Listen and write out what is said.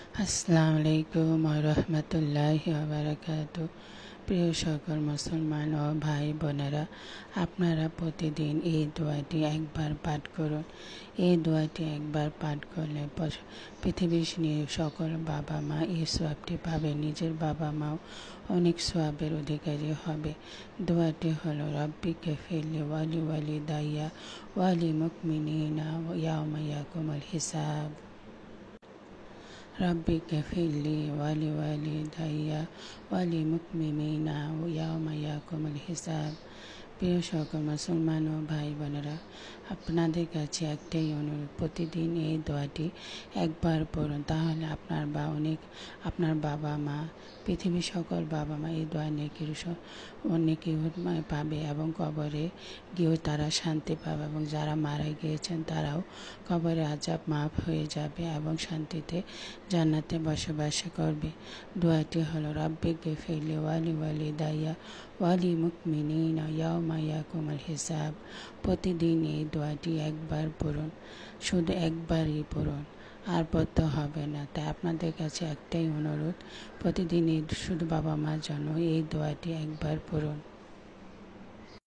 আসসালামু আলাইকুম ওয়া রাহমাতুল্লাহি ওয়া বারাকাতুহু। প্রিয় সকল মুসলমান ও ভাই বোনেরা, আপনারা প্রতিদিন এই দোয়াটি একবার পাঠ করুন। এই দোয়াটি একবার পাঠ করলে পৃথিবীর সকল বাবা মা এই সোয়াবটি পাবে। নিজের বাবা মাও অনেক সোয়াবের অধিকারী হবে। দোয়াটি হলো রব্বি গফিরলি ওয়ালি ওয়ালিদাইয়া ওয়ালি মুমিনিনা ইয়াওমা ইয়াকুমুল হিসাব। রব্বি গফিরলি ওয়ালি ওয়ালিদাইয়া ওয়ালি মুমিনিনা ইয়াওমা ইয়াকুমুল হিসাব। প্রিয় সকল মুসলমান ও ভাই বোনেরা, আপনাদের কাছে একটাই অনুরোধ, প্রতিদিন এই দোয়াটি একবার পড়ুন। তাহলে আপনার বাবা মা, পৃথিবীর সকল বাবা মা এই দোয়া নেকি পাবে এবং কবরে গিয়েও তারা শান্তি পাবে, এবং যারা মারা গিয়েছেন তারাও কবরে আযাব মাফ হয়ে যাবে এবং শান্তিতে জান্নাতে বসবাস করবে। দোয়াটি হলো রব্বি গফিরলি ওয়ালি ওয়ালিদাইয়া ওয়ালি মুমিনিনা ইয়াওমা ইয়াকুমুল হিসাব। প্রতিদিন এই দোয়াটি একবার পড়ুন, শুধু একবারই পড়ুন, আর পড়তে হবে না। তাই আপনাদের কাছে একটাই অনুরোধ, প্রতিদিন শুধু বাবা মার জন্য এই দোয়াটি একবার পড়ুন।